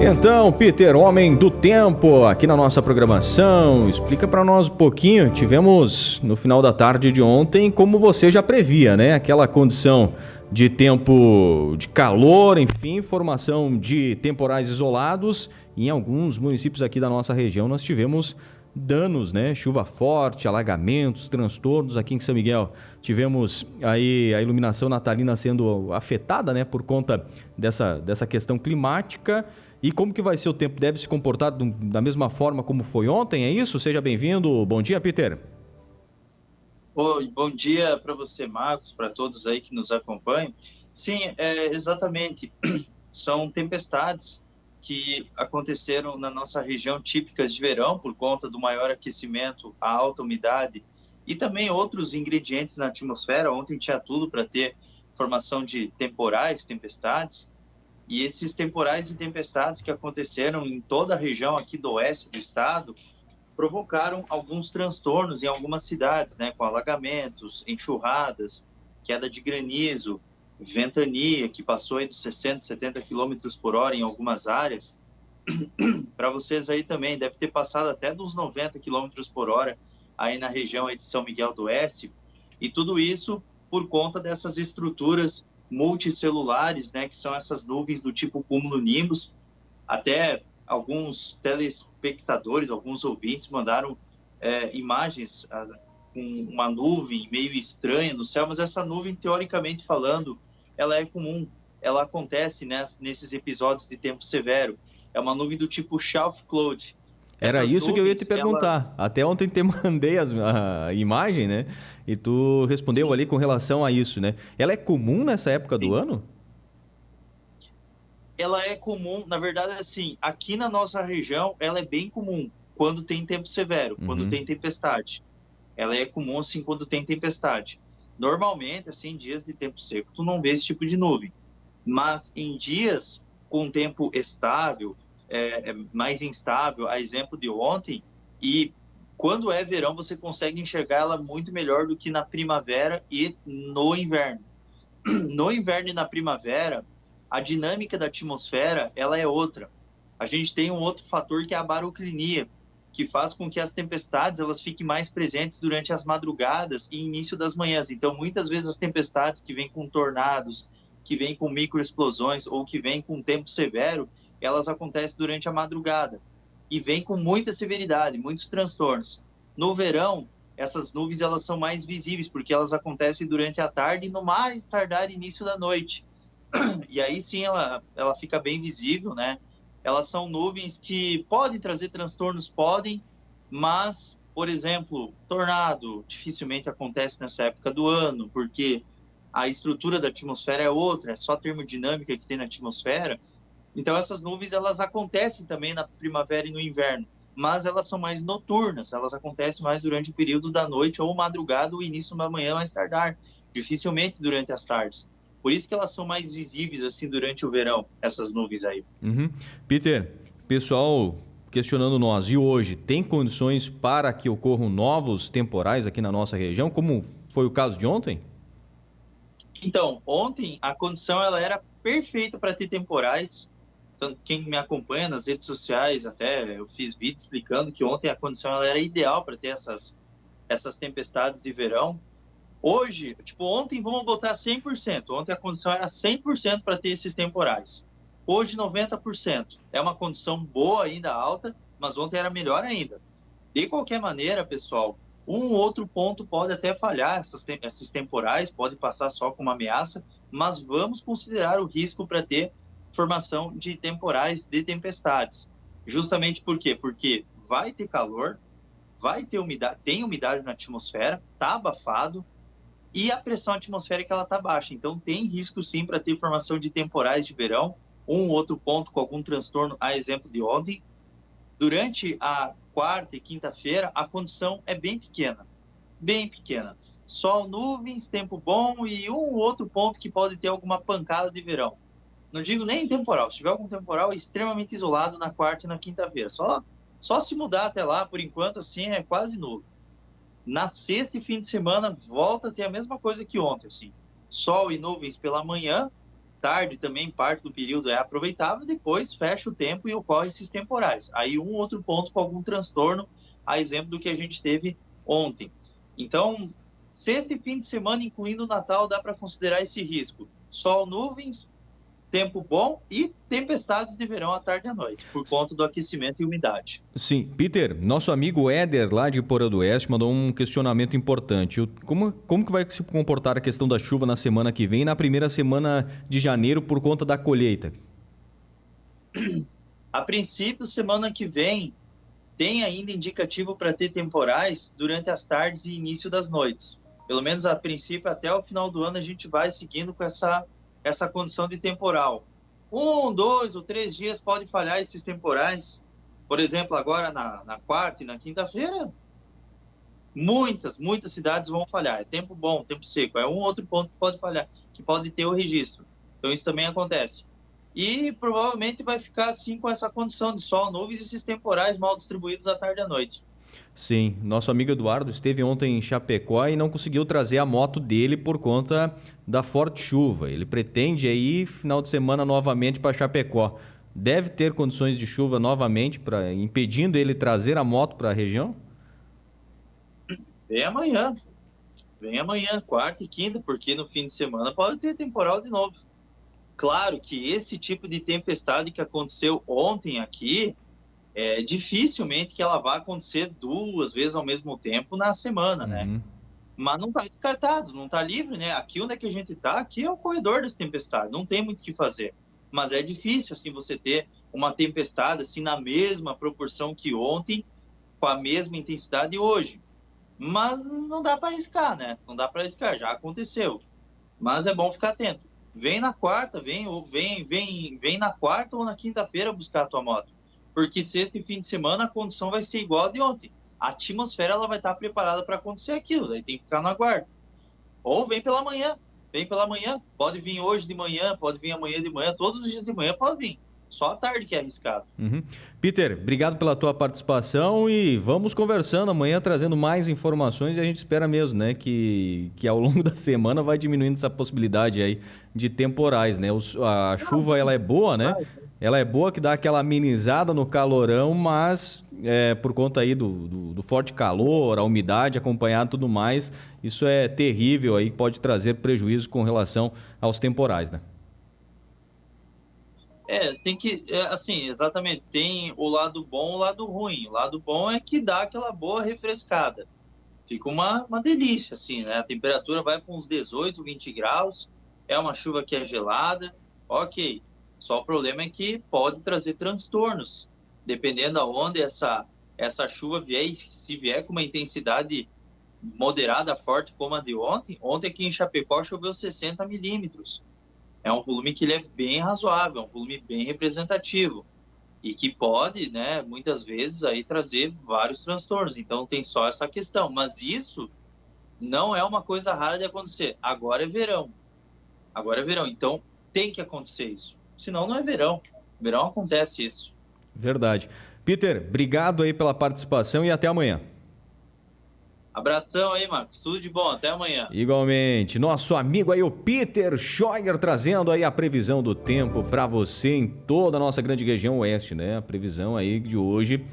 Então, Peter, homem do tempo, aqui na nossa programação, explica para nós um pouquinho. Tivemos no final da tarde de ontem, como você já previa, né? Aquela condição de tempo de calor, enfim, formação de temporais isolados. Em alguns municípios aqui da nossa região nós tivemos danos, né? Chuva forte, alagamentos, transtornos. Aqui em São Miguel tivemos aí a iluminação natalina sendo afetada, né? Por conta dessa questão climática. E como que vai ser o tempo? Deve se comportar da mesma forma como foi ontem, é isso? Seja bem-vindo. Bom dia, Peter. Oi, bom dia para você, Marcos, para todos aí que nos acompanham. Sim, exatamente. São tempestades que aconteceram na nossa região típicas de verão por conta do maior aquecimento, a alta umidade e também outros ingredientes na atmosfera. Ontem tinha tudo para ter formação de temporais, tempestades. E esses temporais e tempestades que aconteceram em toda a região aqui do oeste do estado provocaram alguns transtornos em algumas cidades, né, com alagamentos, enxurradas, queda de granizo, ventania, que passou aí dos 60, 70 quilômetros por hora em algumas áreas. Para vocês aí também, deve ter passado até dos 90 quilômetros por hora aí na região aí de São Miguel do Oeste. E tudo isso por conta dessas estruturas multicelulares, né, que são essas nuvens do tipo cumulonimbus. Até alguns telespectadores, alguns ouvintes mandaram imagens com uma nuvem meio estranha no céu, mas essa nuvem, teoricamente falando, ela é comum, ela acontece, né, nesses episódios de tempo severo. É uma nuvem do tipo Shelf Cloud. Era isso que eu ia te perguntar. Até ontem te mandei a imagem, né? E tu respondeu Sim. ali com relação a isso, né? Ela é comum nessa época do ano? Ela é comum, na verdade, assim, aqui na nossa região, ela é bem comum quando tem tempo severo, quando tem tempestade. Ela é comum, assim, quando tem tempestade. Normalmente, assim, em dias de tempo seco, tu não vê esse tipo de nuvem. Mas em dias com tempo estável, mais instável, a exemplo de ontem, e quando é verão, você consegue enxergar ela muito melhor do que na primavera e no inverno. No inverno e na primavera, a dinâmica da atmosfera, ela é outra. A gente tem um outro fator que é a baroclinia, que faz com que as tempestades elas fiquem mais presentes durante as madrugadas e início das manhãs. Então, muitas vezes as tempestades que vêm com tornados, que vêm com microexplosões ou que vêm com tempo severo, elas acontecem durante a madrugada e vêm com muita severidade, muitos transtornos. No verão, essas nuvens elas são mais visíveis porque elas acontecem durante a tarde e no mais tardar início da noite. E aí sim ela fica bem visível, né? Elas são nuvens que podem trazer transtornos, podem, mas, por exemplo, tornado dificilmente acontece nessa época do ano, porque a estrutura da atmosfera é outra, é só termodinâmica que tem na atmosfera. Então essas nuvens elas acontecem também na primavera e no inverno, mas elas são mais noturnas, elas acontecem mais durante o período da noite ou madrugada ou início da manhã mais tardar, dificilmente durante as tardes. Por isso que elas são mais visíveis assim durante o verão, essas nuvens aí. Peter, pessoal questionando nós, e hoje, tem condições para que ocorram novos temporais aqui na nossa região, como foi o caso de ontem? Então, ontem a condição ela era perfeita para ter temporais. Então, quem me acompanha nas redes sociais, até eu fiz vídeo explicando que ontem a condição ela era ideal para ter essas tempestades de verão. Hoje, tipo, ontem vamos botar 100%. Ontem a condição era 100% para ter esses temporais. Hoje, 90%. É uma condição boa ainda, alta, mas ontem era melhor ainda. De qualquer maneira, pessoal, um outro ponto pode até falhar, esses temporais, pode passar só com uma ameaça, mas vamos considerar o risco para ter formação de temporais de tempestades. Justamente por quê? Porque vai ter calor, vai ter umidade, tem umidade na atmosfera, está abafado, e a pressão atmosférica ela está baixa. Então, tem risco sim para ter formação de temporais de verão, um outro ponto com algum transtorno, a exemplo de ontem. Durante a quarta e quinta-feira, a condição é bem pequena, bem pequena. Sol, nuvens, tempo bom e um outro ponto que pode ter alguma pancada de verão. Não digo nem temporal, se tiver algum temporal, é extremamente isolado na quarta e na quinta-feira. Só se mudar até lá, por enquanto, assim, é quase nulo. Na sexta e fim de semana, volta a ter a mesma coisa que ontem, assim. Sol e nuvens pela manhã, tarde também, parte do período é aproveitável, depois fecha o tempo e ocorre esses temporais. Aí um outro ponto com algum transtorno, a exemplo do que a gente teve ontem. Então, sexta e fim de semana, incluindo o Natal, dá para considerar esse risco. Sol, nuvens, tempo bom e tempestades de verão à tarde e à noite, por conta do aquecimento e umidade. Sim. Peter, nosso amigo Éder, lá de Porã do Oeste, mandou um questionamento importante. Como que vai se comportar a questão da chuva na semana que vem e na primeira semana de janeiro por conta da colheita? A princípio, semana que vem, tem ainda indicativo para ter temporais durante as tardes e início das noites. Pelo menos a princípio, até o final do ano, a gente vai seguindo com essa condição de temporal. 1, 2 ou 3 dias pode falhar esses temporais. Por exemplo, agora na quarta e na quinta-feira, muitas cidades vão falhar. É tempo bom, tempo seco. É um outro ponto que pode falhar, que pode ter o registro. Então isso também acontece. E provavelmente vai ficar assim com essa condição de sol, nuvens e esses temporais mal distribuídos à tarde e à noite. Sim, nosso amigo Eduardo esteve ontem em Chapecó e não conseguiu trazer a moto dele por conta da forte chuva. Ele pretende ir final de semana novamente para Chapecó. Deve ter condições de chuva novamente, impedindo ele trazer a moto para a região? Vem amanhã, quarta e quinta, porque no fim de semana pode ter temporal de novo. Claro que esse tipo de tempestade que aconteceu ontem aqui, dificilmente que ela vai acontecer 2 vezes ao mesmo tempo na semana, né? Mas não está descartado, não está livre, né? Aqui onde é que a gente está, aqui é o corredor das tempestades, não tem muito o que fazer. Mas é difícil, assim, você ter uma tempestade, assim, na mesma proporção que ontem, com a mesma intensidade hoje. Mas não dá para arriscar, né? Não dá para arriscar, já aconteceu. Mas é bom ficar atento. Vem na quarta, vem na quarta ou na quinta-feira buscar a tua moto. Porque sexta e fim de semana a condição vai ser igual a de ontem. A atmosfera ela vai estar preparada para acontecer aquilo, daí tem que ficar no aguardo. Ou vem pela manhã, pode vir hoje de manhã, pode vir amanhã de manhã, todos os dias de manhã pode vir. Só à tarde que é arriscado. Peter, obrigado pela tua participação e vamos conversando amanhã, trazendo mais informações, e a gente espera mesmo, né, que ao longo da semana vai diminuindo essa possibilidade aí de temporais, né? A chuva, ela é boa, né? Ela é boa que dá aquela amenizada no calorão, mas por conta aí do forte calor, a umidade acompanhada e tudo mais, isso é terrível aí, pode trazer prejuízo com relação aos temporais, né? Tem que, assim, exatamente, tem o lado bom e o lado ruim. O lado bom é que dá aquela boa refrescada. Fica uma delícia, assim, né? A temperatura vai para uns 18, 20 graus, é uma chuva que é gelada, ok. Só o problema é que pode trazer transtornos, dependendo aonde essa chuva vier, e se vier com uma intensidade moderada, forte como a de ontem. Ontem aqui em Chapecó choveu 60 milímetros. É um volume que ele é bem razoável, é um volume bem representativo e que pode, né, muitas vezes aí trazer vários transtornos. Então tem só essa questão, mas isso não é uma coisa rara de acontecer. Agora é verão, então tem que acontecer isso. Senão não é verão. Verão acontece isso. Verdade. Peter, obrigado aí pela participação e até amanhã. Abração aí, Marcos. Tudo de bom. Até amanhã. Igualmente. Nosso amigo aí, o Peter Scheuer, trazendo aí a previsão do tempo para você em toda a nossa grande região oeste, né? A previsão aí de hoje,